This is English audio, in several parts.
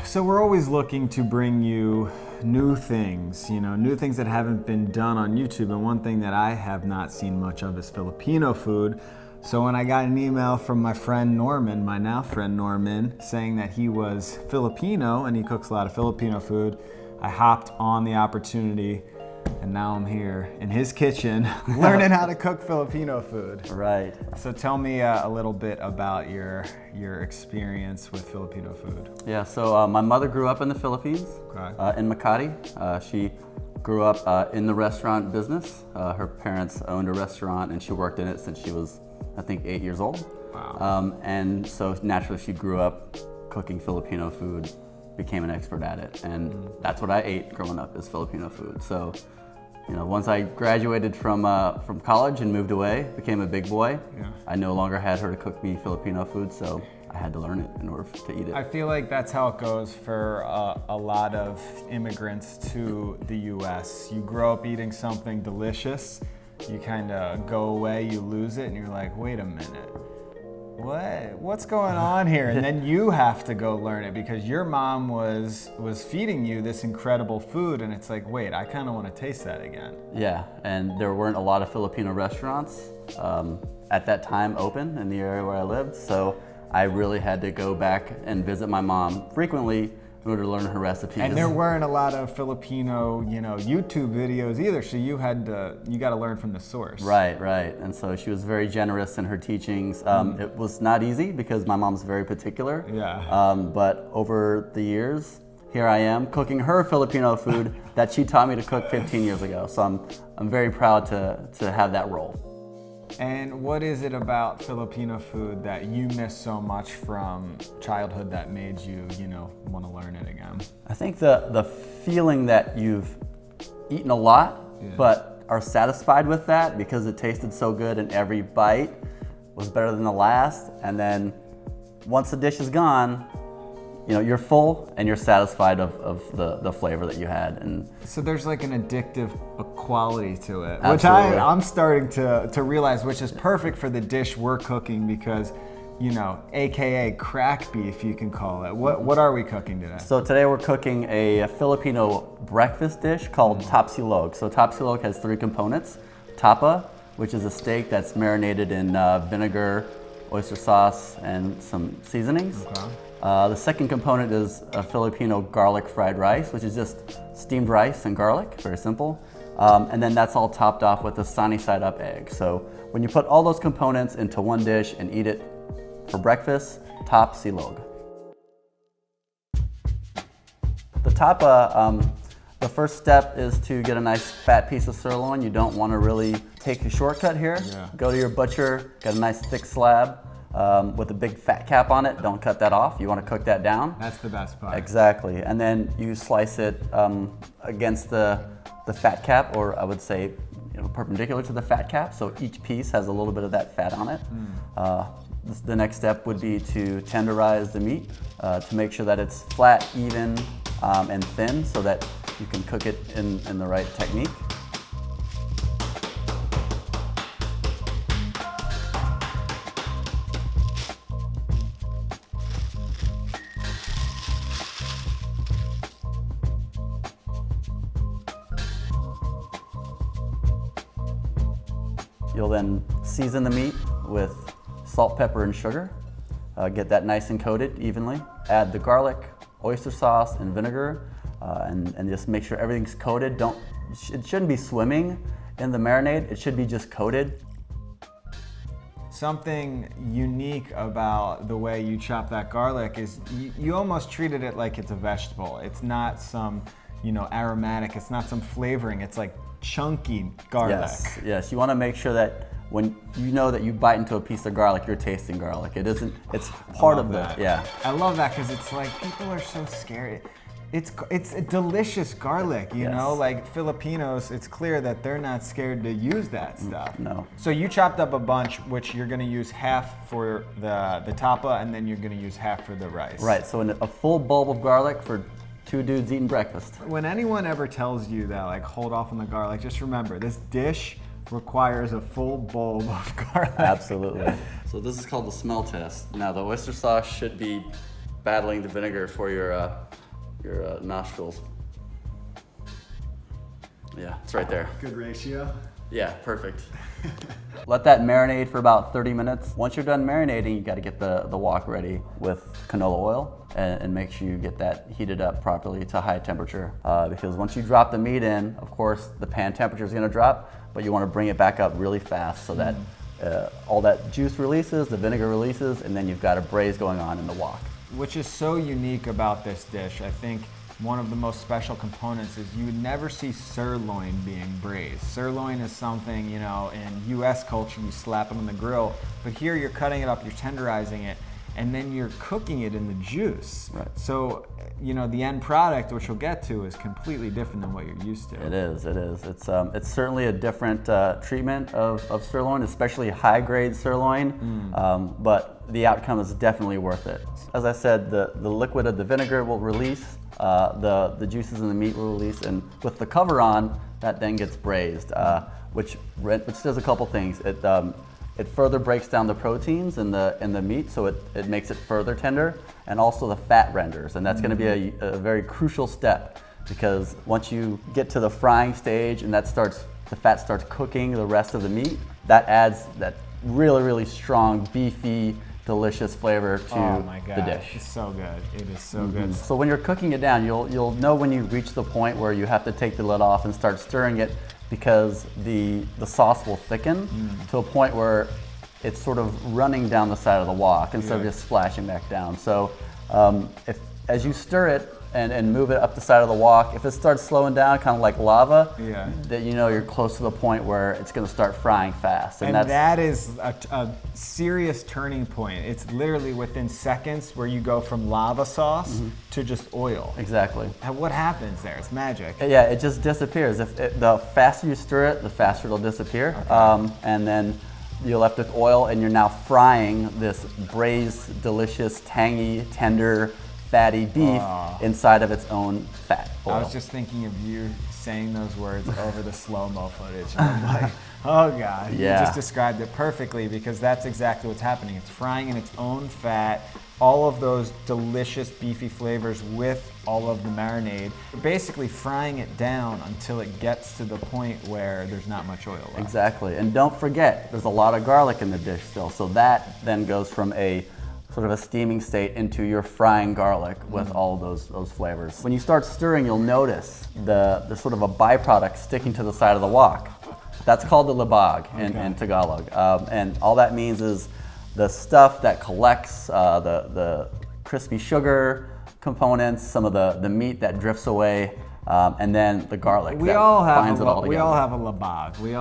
So we're always looking to bring you new things, new things that haven't been done on YouTube. And one thing that I have not seen much of is Filipino food. So when I got an email from my friend Norman, my now friend Norman, saying that he was Filipino and he cooks a lot of Filipino food, I hopped on the opportunity. And now I'm here in his kitchen learning how to cook Filipino food. Right. So tell me a little bit about your experience with Filipino food. Yeah, so my mother grew up in the Philippines, in Makati. She grew up in the restaurant business. Her parents owned a restaurant and she worked in it since she was, I think, 8 years old. Wow. And so naturally she grew up cooking Filipino food, became an expert at it. And that's what I ate growing up, is Filipino food. So, once I graduated from college and moved away, became a big boy, I no longer had her to cook me Filipino food, so I had to learn it in order to eat it. I feel like that's how it goes for a lot of immigrants to the US. You grow up eating something delicious, you kind of go away, you lose it, and you're like, wait a minute. What's going on here? And then you have to go learn it because your mom was feeding you this incredible food, and it's like, wait, I kind of want to taste that again. Yeah, and there weren't a lot of Filipino restaurants at that time open in the area where I lived, so I really had to go back and visit my mom frequently in order to learn her recipes. And there weren't a lot of Filipino, YouTube videos either, so you got to learn from the source. Right. And so she was very generous in her teachings. It was not easy because my mom's very particular. Yeah. But over the years, here I am cooking her Filipino food that she taught me to cook 15 years ago. So I'm very proud to have that role. And what is it about Filipino food that you miss so much from childhood that made you, want to learn it again? I think the feeling that you've eaten a lot, but are satisfied with that because it tasted so good and every bite was better than the last. And then once the dish is gone, you're full and you're satisfied of the flavor that you had. And so there's like an addictive quality to it, Absolutely. which I'm starting to realize, which is perfect for the dish we're cooking because, AKA crack beef, you can call it. What are we cooking today? So today we're cooking a Filipino breakfast dish called Tapsilog. So Tapsilog has 3 components. Tapa, which is a steak that's marinated in vinegar, oyster sauce, and some seasonings. Okay. The second component is a Filipino garlic fried rice, which is just steamed rice and garlic, very simple. And then that's all topped off with a sunny side up egg. So when you put all those components into one dish and eat it for breakfast, Tapsilog. The tapa, the first step is to get a nice fat piece of sirloin. You don't want to really take a shortcut here. Yeah. Go to your butcher, get a nice thick slab. With a big fat cap on it. Don't cut that off. You want to cook that down. That's the best part. Exactly. And then you slice it against the fat cap, or I would say perpendicular to the fat cap. So each piece has a little bit of that fat on it. The next step would be to tenderize the meat to make sure that it's flat, even, and thin so that you can cook it in the right technique. You'll then season the meat with salt, pepper, and sugar. Get that nice and coated evenly. Add the garlic, oyster sauce, and vinegar, and just make sure everything's coated. It shouldn't be swimming in the marinade. It should be just coated. Something unique about the way you chop that garlic is you almost treated it like it's a vegetable. It's not some, aromatic. It's not some flavoring. It's like chunky garlic. Yes. You want to make sure that when that you bite into a piece of garlic, you're tasting garlic. It isn't. It's part of that. Yeah. I love that because it's like people are so scared. It's a delicious garlic, you know. Like Filipinos, it's clear that they're not scared to use that stuff. No. So you chopped up a bunch, which you're going to use half for the tapa, and then you're going to use half for the rice. Right. So a full bulb of garlic for 2 dudes eating breakfast. When anyone ever tells you that, like, hold off on the garlic, just remember this dish requires a full bulb of garlic. Absolutely. So this is called the smell test. Now the oyster sauce should be battling the vinegar for your nostrils. Yeah, it's right there. Good ratio. Yeah, perfect. Let that marinate for about 30 minutes. Once you're done marinating, you got to get the wok ready with canola oil and make sure you get that heated up properly to high temperature. Because once you drop the meat in, of course, the pan temperature is going to drop, but you want to bring it back up really fast so that all that juice releases, the vinegar releases, and then you've got a braise going on in the wok. Which is so unique about this dish. I think one of the most special components is you would never see sirloin being braised. Sirloin is something, you know, in US culture you slap it on the grill, but here you're cutting it up, you're tenderizing it, and then you're cooking it in the juice. Right. So, you know, the end product, which we'll get to, is completely different than what you're used to. It is. It's certainly a different treatment of sirloin, especially high-grade sirloin, but the outcome is definitely worth it. As I said, the liquid of the vinegar will release, the juices in the meat will release, and with the cover on, that then gets braised, which does a couple things. It further breaks down the proteins in the meat, so it makes it further tender, and also the fat renders, and that's going to be a very crucial step, because once you get to the frying stage and the fat starts cooking the rest of the meat, that adds that really, really strong, beefy, delicious flavor to the dish. It's so good. It is so good. So when you're cooking it down, you'll know when you reach the point where you have to take the lid off and start stirring it, because the sauce will thicken to a point where it's sort of running down the side of the wok instead of just splashing back down. So as you stir it and move it up the side of the wok, if it starts slowing down, kind of like lava, that you know you're close to the point where it's going to start frying fast. And that is a serious turning point. It's literally within seconds where you go from lava sauce to just oil. Exactly. What happens there? It's magic. Yeah, it just disappears. The faster you stir it, the faster it'll disappear. Okay. And then you're left with oil, and you're now frying this braised, delicious, tangy, tender, fatty beef inside of its own fat oil. I was just thinking of you saying those words over the slow-mo footage. And I'm like, oh God, you just described it perfectly, because that's exactly what's happening. It's frying in its own fat, all of those delicious beefy flavors with all of the marinade. Basically frying it down until it gets to the point where there's not much oil left. Exactly, and don't forget, there's a lot of garlic in the dish still, so that then goes from a sort of a steaming state into your frying garlic with all of those flavors. When you start stirring, you'll notice the sort of a byproduct sticking to the side of the wok. That's called the labag in Tagalog. And all that means is the stuff that collects the crispy sugar components, some of the meat that drifts away, and then the garlic. We all have a labag. We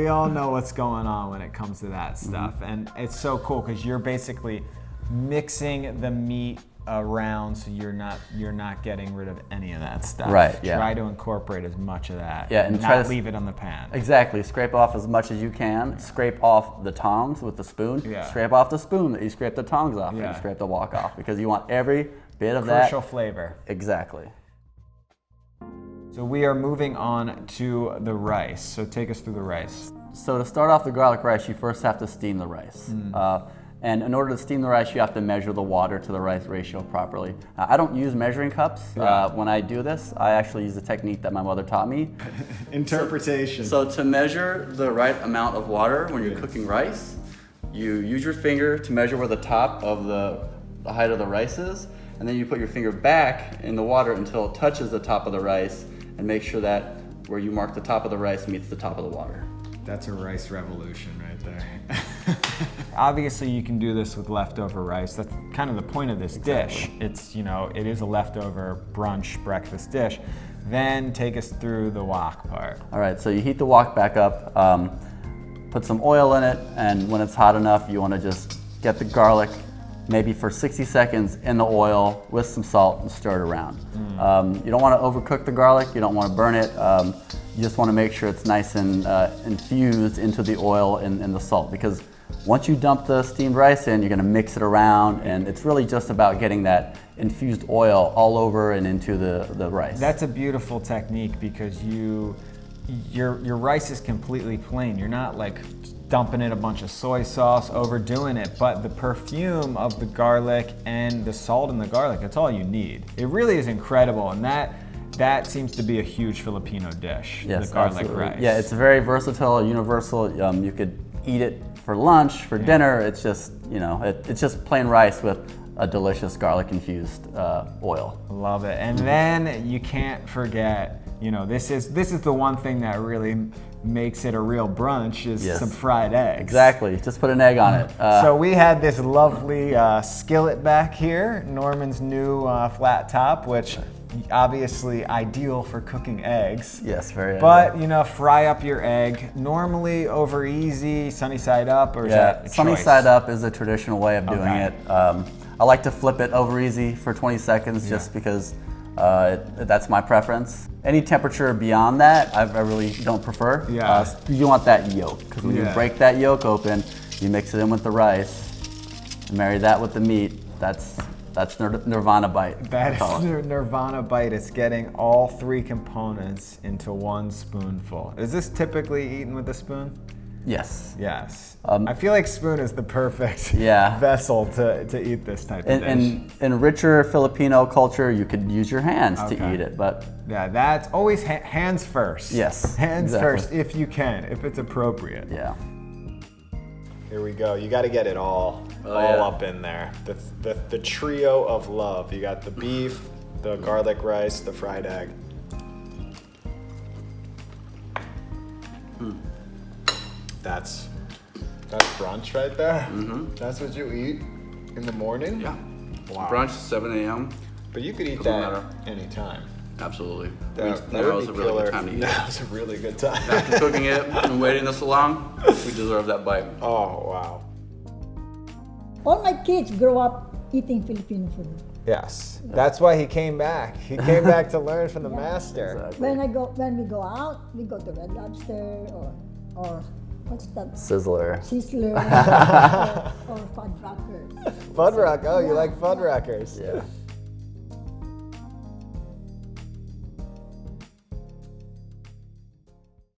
all know what's going on when it comes to that stuff, and it's so cool because you're basically mixing the meat around, so you're not getting rid of any of that stuff. Right. Yeah. Try to incorporate as much of that. Yeah, and not leave it on the pan. Exactly. Scrape off as much as you can. Scrape off the tongs with the spoon. Yeah. Scrape off the spoon that you scrape the tongs off, and scrape the wok off, because you want every bit of that. Crucial flavor. Exactly. So we are moving on to the rice. So take us through the rice. So to start off the garlic rice, you first have to steam the rice. And in order to steam the rice, you have to measure the water to the rice ratio properly. I don't use measuring cups when I do this. I actually use a technique that my mother taught me. Interpretation. So to measure the right amount of water when you're cooking rice, you use your finger to measure where the top of the height of the rice is, and then you put your finger back in the water until it touches the top of the rice, and make sure that where you mark the top of the rice meets the top of the water. That's a rice revolution right there. Obviously you can do this with leftover rice. That's kind of the point of this dish. It's, it is a leftover brunch breakfast dish. Then take us through the wok part. All right, so you heat the wok back up, put some oil in it, and when it's hot enough, you want to just get the garlic maybe for 60 seconds in the oil with some salt and stir it around. You don't want to overcook the garlic, you don't want to burn it. You just want to make sure it's nice and infused into the oil and the salt, because once you dump the steamed rice in, you're going to mix it around, and it's really just about getting that infused oil all over and into the rice. That's a beautiful technique, because your rice is completely plain. You're not like dumping in a bunch of soy sauce, overdoing it. But the perfume of the garlic and the salt in the garlic, that's all you need. It really is incredible, and that seems to be a huge Filipino dish, Yes, the garlic absolutely. rice. Yeah, it's very versatile, universal. You could eat it for lunch, for dinner. It's just, it's just plain rice with a delicious garlic-infused oil. Love it. And then you can't forget, this is the one thing that really makes it a real brunch is Yes. some fried eggs. Exactly. Just put an egg on it. So we had this lovely skillet back here, Norman's new flat top, which obviously ideal for cooking eggs. Yes, very. But fry up your egg normally over easy, sunny side up, or is that a sunny choice? side up is a traditional way of doing Okay. it. I like to flip it over easy for 20 seconds just because that's my preference. Any temperature beyond that, I really don't prefer. Yeah. You want that yolk, because when you break that yolk open, you mix it in with the rice, and marry that with the meat. That's Nirvana bite. That is Nirvana bite. It's getting all three components into one spoonful. Is this typically eaten with a spoon? Yes. Yes. I feel like spoon is the perfect vessel to eat this type of dish. In richer Filipino culture, you could use your hands to eat it, but yeah, that's always hands first. Yes, hands exactly. first if you can, if it's appropriate. Yeah. Here we go. You got to get it all up in there. The trio of love. You got the beef, the garlic rice, the fried egg. That's brunch right there. Mm-hmm. That's what you eat in the morning? Yeah. Wow. Brunch, 7 a.m. But you could eat Doesn't that matter. anytime. Absolutely. That Now would is be a really killer. good time to eat That it. was a really good time. After cooking it and waiting this long, we deserve that bite. Oh, wow. All my kids grow up eating Filipino food. Yes. That's why he came back. He came back to learn from the master. Exactly. When we go out, we go to Red Lobster or what's that? Sizzler. Sizzler or Fuddruckers. Fuddruck. Oh, you like Fuddruckers. Yeah.